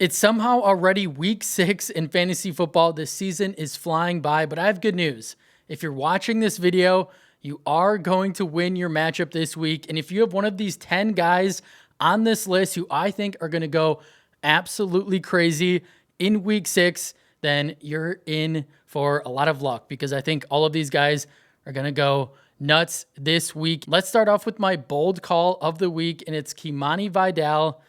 It's somehow already week 6 in fantasy football. This season is flying by, but I have good news. If you're watching this video, you are going to win your matchup this week. And if you have one of these 10 guys on this list who I think are going to go absolutely crazy in week 6, then you're in for a lot of luck because I think all of these guys are going to go nuts this week. Let's start off with my bold call of the week, and it's Kimani Vidal.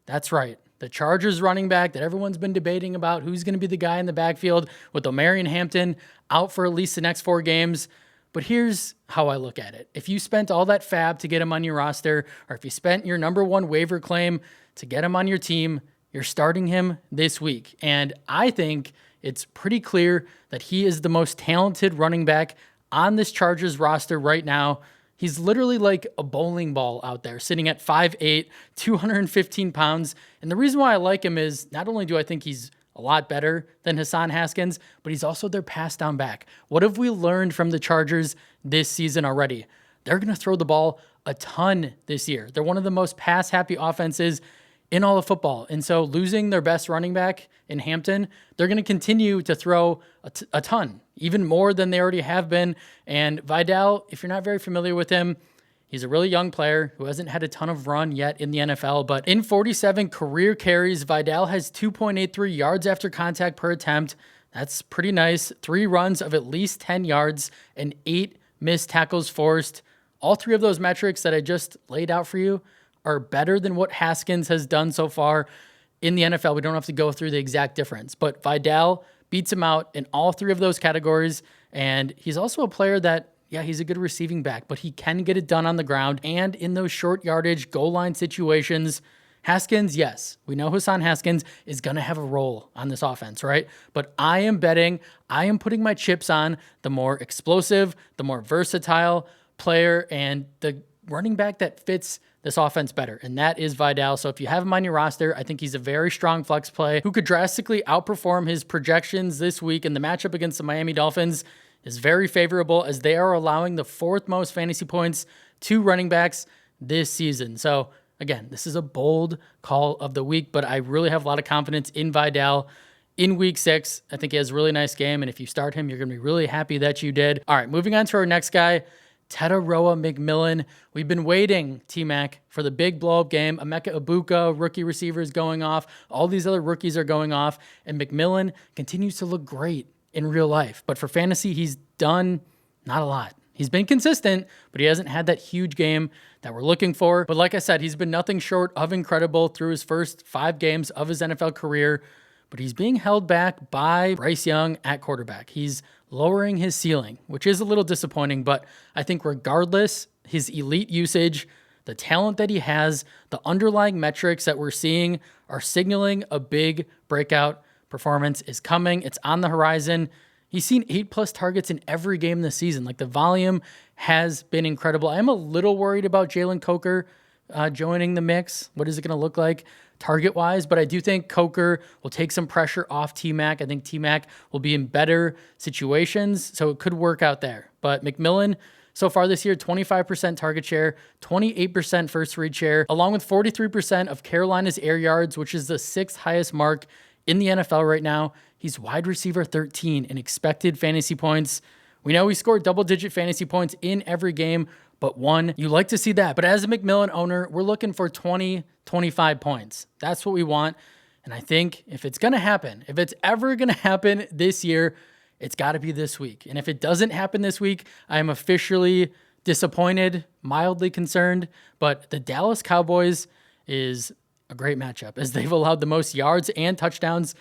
That's right. The Chargers running back that everyone's been debating about who's going to be the guy in the backfield with Omarion Hampton out for at least the next 4 games. But here's how I look at it. If you spent all that fab to get him on your roster, or if you spent your number 1 waiver claim to get him on your team, you're starting him this week. And I think it's pretty clear that he is the most talented running back on this Chargers roster right now. He's literally like a bowling ball out there, sitting at 5'8", 215 pounds. And the reason why I like him is not only do I think he's a lot better than Hassan Haskins, but he's also their pass down back. What have we learned from the Chargers this season already? They're going to throw the ball a ton this year. They're one of the most pass-happy offenses in all of football. And so losing their best running back in Hampton, they're going to continue to throw a ton, even more than they already have been. And Vidal, if you're not very familiar with him, he's a really young player who hasn't had a ton of run yet in the NFL, but in 47 career carries, Vidal has 2.83 yards after contact per attempt. That's pretty nice. 3 runs of at least 10 yards and 8 missed tackles forced. All 3 of those metrics that I just laid out for you are better than what Haskins has done so far in the NFL. We don't have to go through the exact difference, but Vidal beats him out in all 3 of those categories. And he's also a player that, yeah, he's a good receiving back, but he can get it done on the ground and in those short yardage goal line situations. Haskins, yes, we know Hassan Haskins is going to have a role on this offense, right? But I am putting my chips on the more explosive, the more versatile player and the running back that fits this offense better, and that is Vidal. So if you have him on your roster, I think he's a very strong flex play who could drastically outperform his projections this week. And the matchup against the Miami Dolphins is very favorable as they are allowing the 4th most fantasy points to running backs this season. So again, this is a bold call of the week, but I really have a lot of confidence in Vidal in week 6. I think he has a really nice game, and if you start him, you're going to be really happy that you did. All right, moving on to our next guy, Teteroa McMillan. We've been waiting, T-Mac, for the big blow-up game. Emeka Ibuka, rookie receivers going off. All these other rookies are going off. And McMillan continues to look great in real life. But for fantasy, he's done not a lot. He's been consistent, but he hasn't had that huge game that we're looking for. But like I said, he's been nothing short of incredible through his first 5 games of his NFL career. But he's being held back by Bryce Young at quarterback. He's lowering his ceiling, which is a little disappointing, but I think regardless, his elite usage, the talent that he has, the underlying metrics that we're seeing are signaling a big breakout performance is coming. It's on the horizon. He's seen 8+ targets in every game this season. Like, the volume has been incredible. I'm a little worried about Jalen Coker joining the mix. What is it going to look like target-wise? But I do think Coker will take some pressure off T-Mac. I think T-Mac will be in better situations, so it could work out there. But McMillan, so far this year, 25% target share, 28% first read share, along with 43% of Carolina's air yards, which is the 6th highest mark in the NFL right now. He's wide receiver 13 in expected fantasy points. We know he scored double-digit fantasy points in every game but 1. You like to see that. But as a McMillan owner, we're looking for 20, 25 points. That's what we want. And I think if it's going to happen, if it's ever going to happen this year, it's got to be this week. And if it doesn't happen this week, I am officially disappointed, mildly concerned. But the Dallas Cowboys is a great matchup as they've allowed the most yards and touchdowns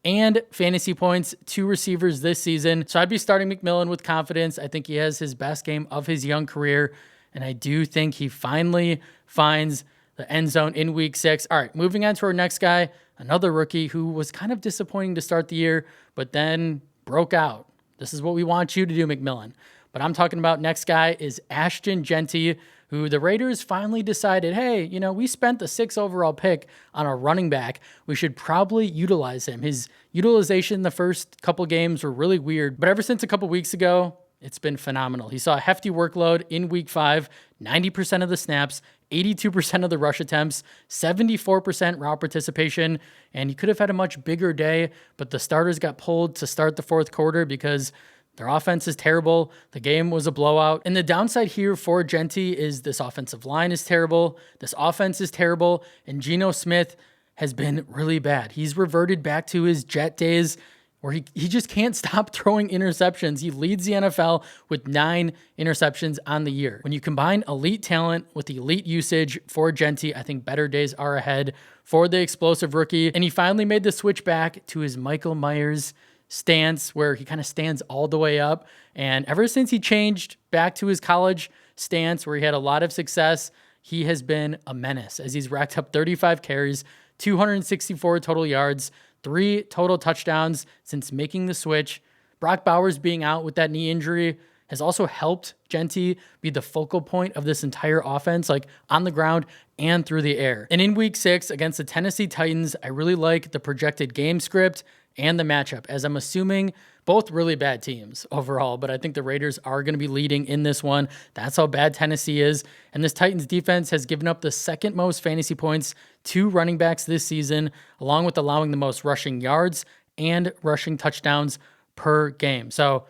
and fantasy points to receivers this season. So I'd be starting McMillan with confidence. I think he has his best game of his young career, and I do think he finally finds the end zone in week 6. All right, moving on to our next guy, another rookie who was kind of disappointing to start the year, but then broke out. This is what we want you to do, McMillan. But I'm talking about next guy is Ashton Jeanty, who the Raiders finally decided, hey, you know, we spent the 6th overall pick on a running back. We should probably utilize him. His utilization the first couple games were really weird, but ever since a couple weeks ago, it's been phenomenal. He saw a hefty workload in week 5, 90% of the snaps, 82% of the rush attempts, 74% route participation, and he could have had a much bigger day, but the starters got pulled to start the fourth quarter because their offense is terrible. The game was a blowout. And the downside here for Jeanty is this offensive line is terrible. This offense is terrible. And Geno Smith has been really bad. He's reverted back to his Jet days where he just can't stop throwing interceptions. He leads the NFL with 9 interceptions on the year. When you combine elite talent with elite usage for Jeanty, I think better days are ahead for the explosive rookie. And he finally made the switch back to his Michael Myers stance where he kind of stands all the way up. And ever since he changed back to his college stance where he had a lot of success, he has been a menace as he's racked up 35 carries, 264 total yards, 3 total touchdowns since making the switch. Brock Bowers being out with that knee injury has also helped Jeanty be the focal point of this entire offense, like on the ground and through the air. And in week 6 against the Tennessee Titans, I really like the projected game script and the matchup, as I'm assuming both really bad teams overall, but I think the Raiders are going to be leading in this one. That's how bad Tennessee is. And this Titans defense has given up the second most fantasy points to running backs this season, along with allowing the most rushing yards and rushing touchdowns per game. So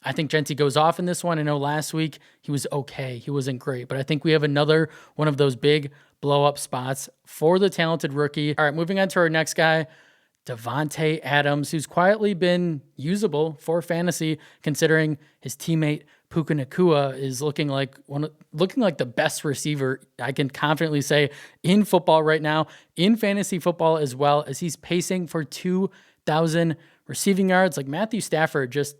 I think Jeanty goes off in this one. I know last week he was okay. He wasn't great, but I think we have another one of those big blow up spots for the talented rookie. All right, moving on to our next guy, Davante Adams, who's quietly been usable for fantasy, considering his teammate Puka Nacua is looking like the best receiver I can confidently say in football right now, in fantasy football as well, as he's pacing for 2,000 receiving yards. Like Matthew Stafford, just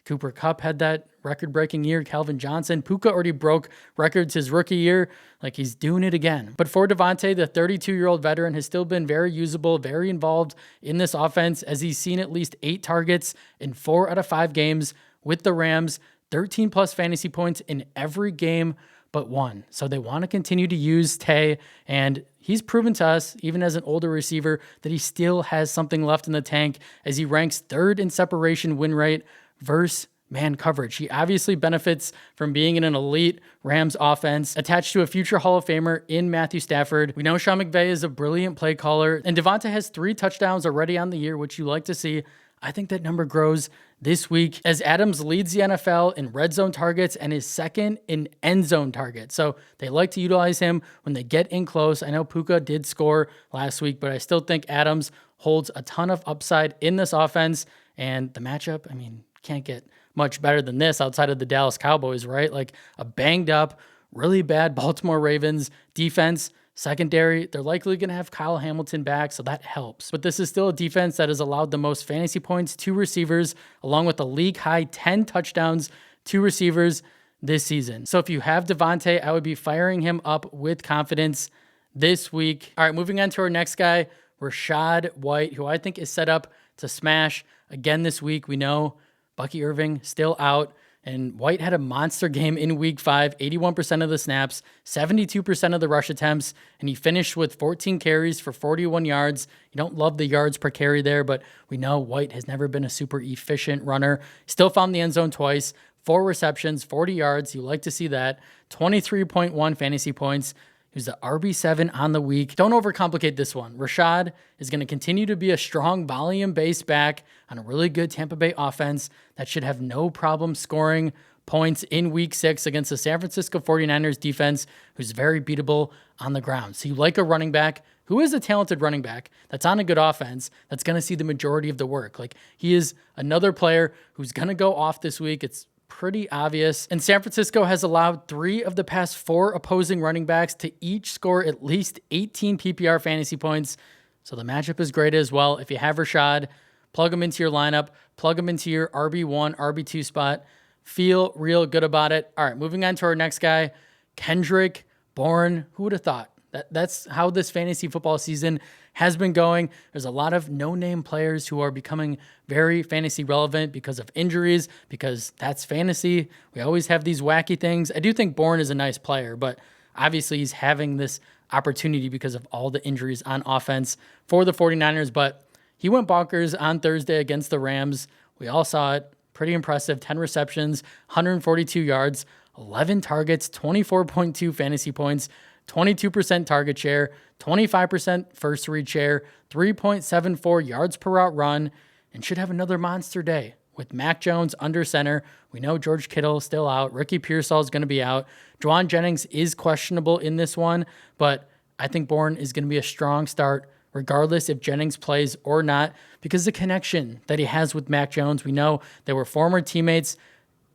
Cooper Kupp had that record-breaking year. Calvin Johnson, Puka already broke records his rookie year. Like he's doing it again. But for Davante, the 32-year-old veteran has still been very usable, very involved in this offense, as he's seen at least 8 targets in 4 out of 5 games with the Rams, 13 plus fantasy points in every game but 1. So they want to continue to use Tay, and he's proven to us, even as an older receiver, that he still has something left in the tank, as he ranks 3rd in separation win rate versus man coverage. He obviously benefits from being in an elite Rams offense attached to a future Hall of Famer in Matthew Stafford. We know Sean McVay is a brilliant play caller, and Davante has 3 touchdowns already on the year, which you like to see. I think that number grows this week as Adams leads the NFL in red zone targets and is 2nd in end zone targets. So they like to utilize him when they get in close. I know Puka did score last week, but I still think Adams holds a ton of upside in this offense. And the matchup, I mean, can't get much better than this outside of the Dallas Cowboys, right? Like a banged up, really bad Baltimore Ravens defense. Secondary, they're likely going to have Kyle Hamilton back, so that helps. But this is still a defense that has allowed the most fantasy points to receivers, along with a league-high 10 touchdowns to receivers this season. So if you have Davante, I would be firing him up with confidence this week. All right, moving on to our next guy, Rachaad White, who I think is set up to smash again this week. We know Bucky Irving still out. And White had a monster game in week 5, 81% of the snaps, 72% of the rush attempts, and he finished with 14 carries for 41 yards. You don't love the yards per carry there, but we know White has never been a super efficient runner. Still found the end zone twice, 4 receptions, 40 yards. You like to see that. 23.1 fantasy points. Who's the RB7 on the week. Don't overcomplicate this one. Rachaad is going to continue to be a strong volume-based back on a really good Tampa Bay offense that should have no problem scoring points in week 6 against the San Francisco 49ers defense, who's very beatable on the ground. So you like a running back who is a talented running back that's on a good offense that's going to see the majority of the work. Like he is another player who's going to go off this week. It's pretty obvious. And San Francisco has allowed 3 of the past 4 opposing running backs to each score at least 18 PPR fantasy points. So the matchup is great as well. If you have Rachaad, plug him into your lineup, plug him into your RB1, RB2 spot. Feel real good about it. All right, moving on to our next guy, Kendrick Bourne. Who would have thought? That's how this fantasy football season has been going. There's a lot of no-name players who are becoming very fantasy relevant because of injuries, because that's fantasy. We always have these wacky things. I do think Bourne is a nice player, but obviously he's having this opportunity because of all the injuries on offense for the 49ers, but he went bonkers on Thursday against the Rams. We all saw it. Pretty impressive. 10 receptions, 142 yards, 11 targets, 24.2 fantasy points, 22% target share, 25% first read share, 3.74 yards per route run, and should have another monster day. With Mac Jones under center, we know George Kittle still out. Ricky Pearsall is going to be out. Juwan Jennings is questionable in this one, but I think Bourne is going to be a strong start regardless if Jennings plays or not, because the connection that he has with Mac Jones, we know they were former teammates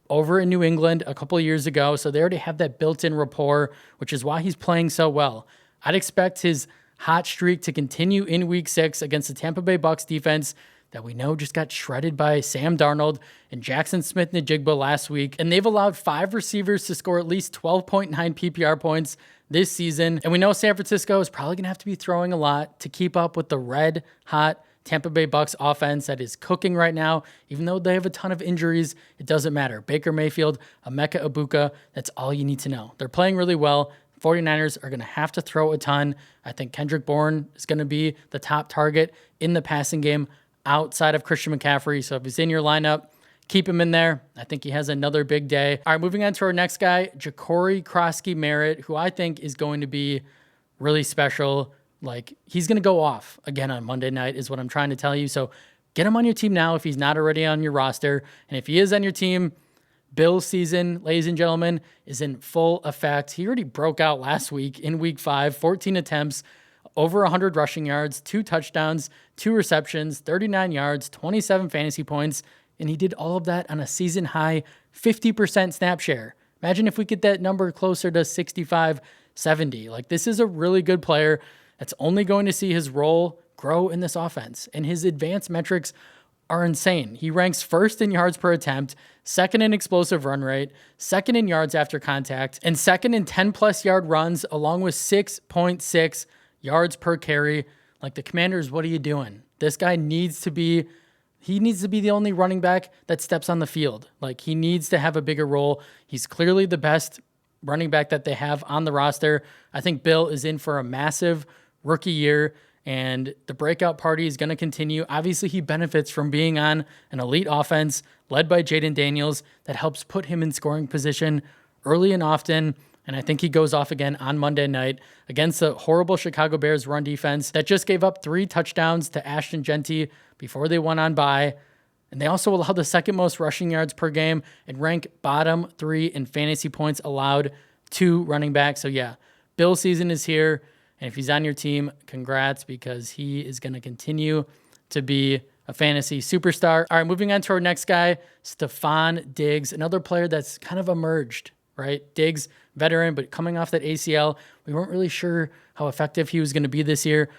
over in New England a couple of years ago, so they already have that built-in rapport, which is why he's playing so well. I'd expect his hot streak to continue in Week 6 against the Tampa Bay Bucs defense that we know just got shredded by Sam Darnold and Jackson Smith-Njigba last week, and they've allowed 5 receivers to score at least 12.9 PPR points this season, and we know San Francisco is probably going to have to be throwing a lot to keep up with the red-hot Tampa Bay Bucs offense that is cooking right now. Even though they have a ton of injuries, it doesn't matter. Baker Mayfield, Emeka Egbuka, that's all you need to know. They're playing really well. 49ers are going to have to throw a ton. I think Kendrick Bourne is going to be the top target in the passing game outside of Christian McCaffrey. So if he's in your lineup, keep him in there. I think he has another big day. All right, moving on to our next guy, Jacory Krosky-Merritt, who I think is going to be really special. Like, he's going to go off again on Monday night is what I'm trying to tell you. So get him on your team now if he's not already on your roster. And if he is on your team, Bill's season, ladies and gentlemen, is in full effect. He already broke out last week in Week 5, 14 attempts, over 100 rushing yards, 2 touchdowns, 2 receptions, 39 yards, 27 fantasy points. And he did all of that on a season high 50% snap share. Imagine if we get that number closer to 65, 70. Like, this is a really good player that's only going to see his role grow in this offense. And his advanced metrics are insane. He ranks first in yards per attempt, second in explosive run rate, second in yards after contact, and second in 10-plus yard runs, along with 6.6 yards per carry. Like, the Commanders, what are you doing? This guy needs to be the only running back that steps on the field. Like, he needs to have a bigger role. He's clearly the best running back that they have on the roster. I think Bill is in for a massive rookie year, and the breakout party is going to continue. Obviously, he benefits from being on an elite offense led by Jaden Daniels that helps put him in scoring position early and often. And I think he goes off again on Monday night against the horrible Chicago Bears run defense that just gave up 3 touchdowns to Ashton Jeanty before they went on bye. And they also allow the second most rushing yards per game and rank bottom 3 in fantasy points allowed to running backs. So yeah, Bill's season is here. And if he's on your team, congrats, because he is going to continue to be a fantasy superstar. All right, moving on to our next guy, Stefon Diggs, another player that's kind of emerged, right? Diggs, veteran, but coming off that ACL, we weren't really sure how effective he was going to be this year.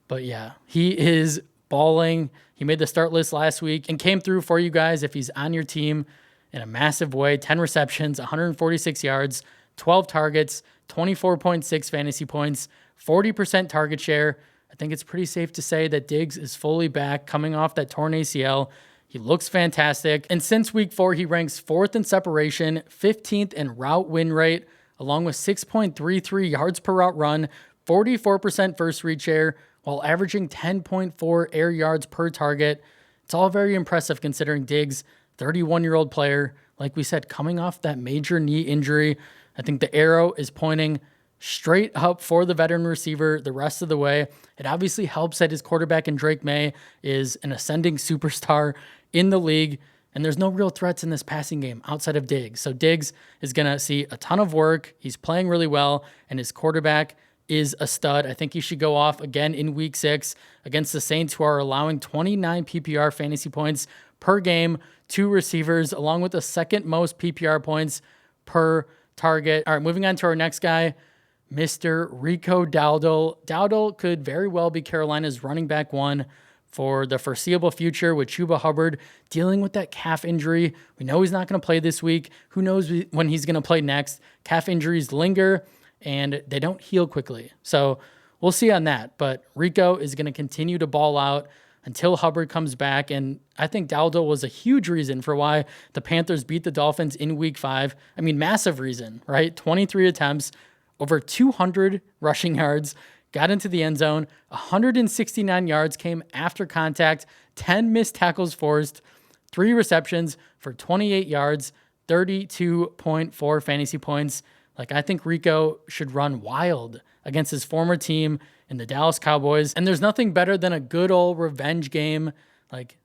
But yeah, he is balling. He made the start list last week and came through for you guys if he's on your team in a massive way. 10 receptions, 146 yards, 12 targets, 24.6 fantasy points, 40% target share. I think it's pretty safe to say that Diggs is fully back coming off that torn ACL. He looks fantastic. And since week 4, he ranks 4th in separation, 15th in route win rate, along with 6.33 yards per route run, 44% first read share, while averaging 10.4 air yards per target. It's all very impressive considering Diggs, 31-year-old player, like we said, coming off that major knee injury. I think the arrow is pointing straight up for the veteran receiver the rest of the way. It obviously helps that his quarterback in Drake May is an ascending superstar in the league, and there's no real threats in this passing game outside of Diggs. So Diggs is going to see a ton of work. He's playing really well, and his quarterback is a stud. I think he should go off again in week 6 against the Saints, who are allowing 29 PPR fantasy points per game to receivers, along with the second most PPR points per target. All right, moving on to our next guy, Mr. Rico Dowdle. Dowdle could very well be Carolina's running back 1 for the foreseeable future, with Chuba Hubbard dealing with that calf injury. We know he's not going to play this week. Who knows when he's going to play next? Calf injuries linger, and they don't heal quickly. So we'll see on that. But Rico is going to continue to ball out until Hubbard comes back. And I think Dowdle was a huge reason for why the Panthers beat the Dolphins in week 5. I mean, massive reason, right? 23 attempts, over 200 rushing yards, got into the end zone, 169 yards came after contact, 10 missed tackles forced, 3 receptions for 28 yards, 32.4 fantasy points. Like, I think Rico should run wild against his former team in the Dallas Cowboys. And there's nothing better than a good old revenge game. Like,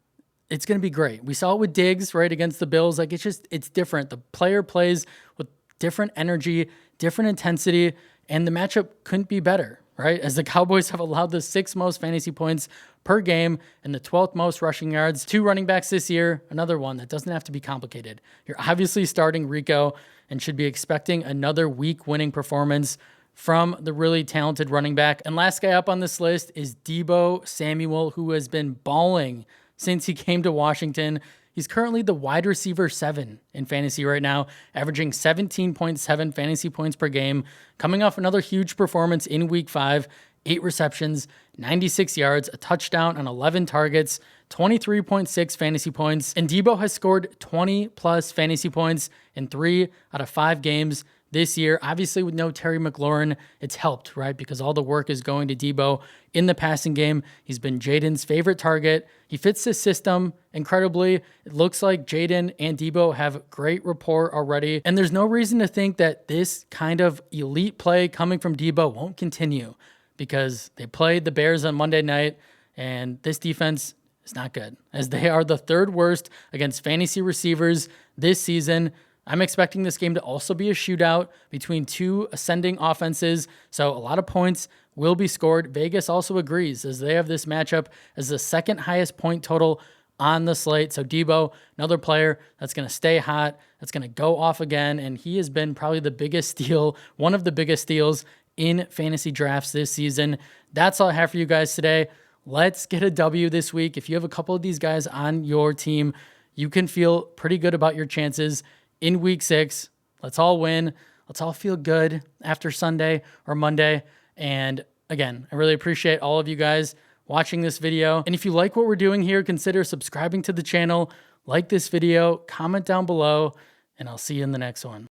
it's going to be great. We saw it with Diggs, right, against the Bills. Like, it's different. The player plays with different energy, different intensity, and the matchup couldn't be better, right? As the Cowboys have allowed the 6th most fantasy points per game and the 12th most rushing yards. 2 running backs this year, another one that doesn't have to be complicated. You're obviously starting Rico and should be expecting another week-winning performance from the really talented running back. And last guy up on this list is Deebo Samuel, who has been balling since he came to Washington. He's currently the wide receiver 7 in fantasy right now, averaging 17.7 fantasy points per game, coming off another huge performance in week 5, 8 receptions, 96 yards, a touchdown on 11 targets, 23.6 fantasy points. And Deebo has scored 20 plus fantasy points in 3 out of 5 games this year. Obviously, with no Terry McLaurin, it's helped, right? Because all the work is going to Deebo in the passing game. He's been Jaden's favorite target. He fits the system incredibly. It looks like Jaden and Deebo have great rapport already. And there's no reason to think that this kind of elite play coming from Deebo won't continue, because they played the Bears on Monday night, and this defense is not good, as they are the 3rd worst against fantasy receivers this season. I'm expecting this game to also be a shootout between 2 ascending offenses, so a lot of points will be scored. Vegas also agrees, as they have this matchup as the 2nd highest point total on the slate. So Deebo, another player that's going to stay hot, that's going to go off again, and he has been probably the biggest steal, one of the biggest steals in fantasy drafts this season. That's all I have for you guys today. Let's get a W this week. If you have a couple of these guys on your team, you can feel pretty good about your chances in week 6. Let's all win. Let's all feel good after Sunday or Monday. And again, I really appreciate all of you guys watching this video. And if you like what we're doing here, consider subscribing to the channel, like this video, comment down below, and I'll see you in the next one.